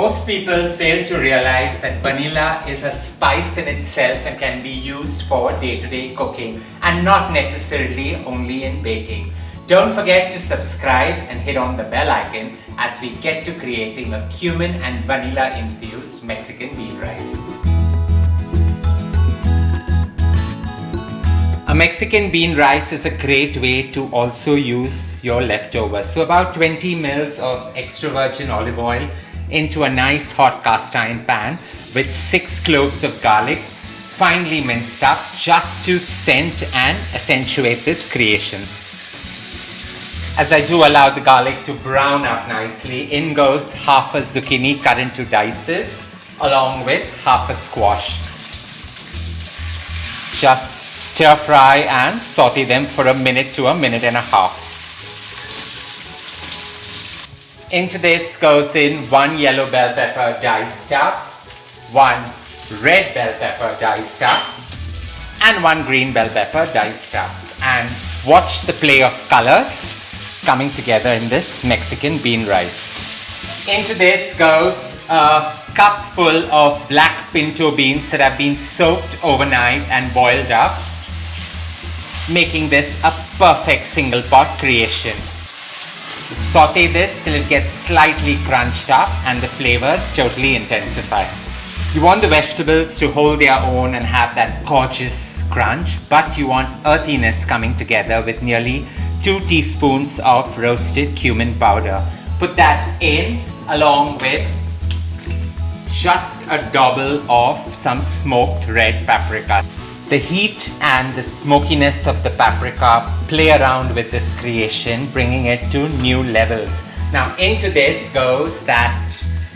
Most people fail to realize that vanilla is a spice in itself and can be used for day-to-day cooking and not necessarily only in baking. Don't forget to subscribe and hit on the bell icon as we get to creating a cumin and vanilla infused Mexican bean rice. A Mexican bean rice is a great way to also use your leftovers. So about 20 ml of extra virgin olive oil into a nice hot cast iron pan with 6 cloves of garlic finely minced up just to scent and accentuate this creation. As I do allow the garlic to brown up nicely, in goes half a zucchini cut into dices along with half a squash. Just stir fry and saute them for a minute to a minute and a half. Into this goes in 1 yellow bell pepper diced up, 1 red bell pepper diced up, and 1 green bell pepper diced up. And watch the play of colors coming together in this Mexican bean rice. Into this goes a cup full of black pinto beans that have been soaked overnight and boiled up, making this a perfect single pot creation. Saute this till it gets slightly crunched up and the flavors totally intensify. You want the vegetables to hold their own and have that gorgeous crunch, but you want earthiness coming together with nearly 2 teaspoons of roasted cumin powder. Put that in along with just a dobble of some smoked red paprika. The heat and the smokiness of the paprika play around with this creation, bringing it to new levels. Now into this goes that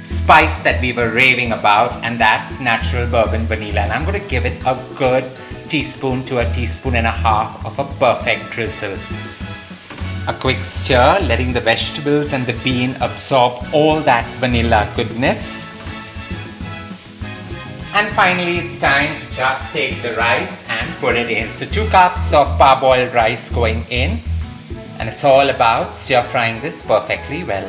spice that we were raving about, and that's natural bourbon vanilla. And I'm going to give it a good teaspoon to a teaspoon and a half of a perfect drizzle. A quick stir, letting the vegetables and the bean absorb all that vanilla goodness. And finally, it's time to just take the rice and put it in. So 2 cups of parboiled rice going in. And it's all about stir frying this perfectly well.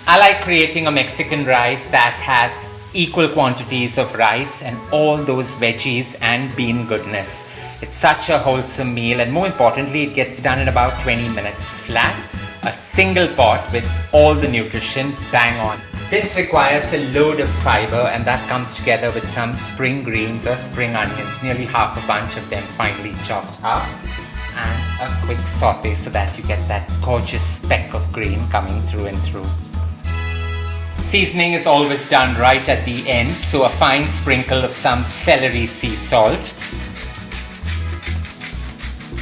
I like creating a Mexican rice that has equal quantities of rice and all those veggies and bean goodness. It's such a wholesome meal, and more importantly, it gets done in about 20 minutes flat. A single pot with all the nutrition bang on. This requires a load of fiber, and that comes together with some spring greens or spring onions, nearly half a bunch of them finely chopped up, and a quick saute so that you get that gorgeous speck of green coming through and through. Seasoning is always done right at the end, so a fine sprinkle of some celery sea salt,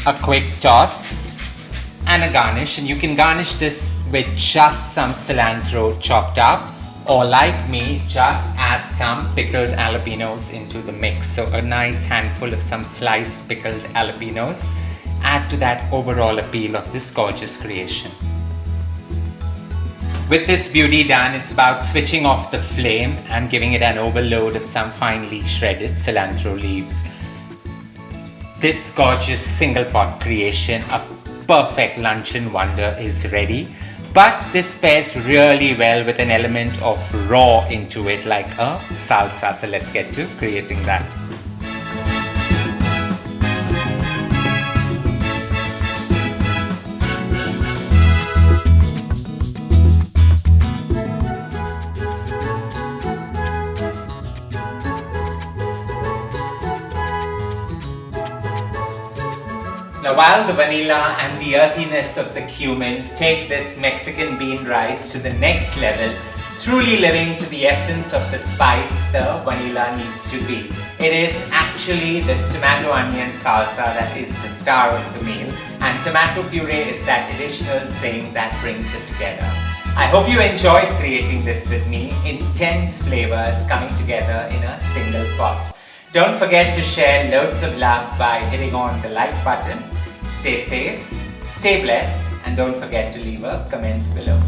a quick toss, and a garnish. And you can garnish this with just some cilantro chopped up, or like me, just add some pickled jalapenos into the mix. So a nice handful of some sliced pickled jalapenos add to that overall appeal of this gorgeous creation. With this beauty done, it's about switching off the flame and giving it an overload of some finely shredded cilantro leaves. This gorgeous single pot creation, a perfect luncheon wonder, is ready. But this pairs really well with an element of raw into it, like a salsa. So let's get to creating that. Now, while the vanilla and the earthiness of the cumin take this Mexican bean rice to the next level, truly living to the essence of the spice the vanilla needs to be. It is actually this tomato onion salsa that is the star of the meal, and tomato puree is that additional zing that brings it together. I hope you enjoyed creating this with me. Intense flavors coming together in a single pot. Don't forget to share loads of love by hitting on the like button. Stay safe, stay blessed, and don't forget to leave a comment below.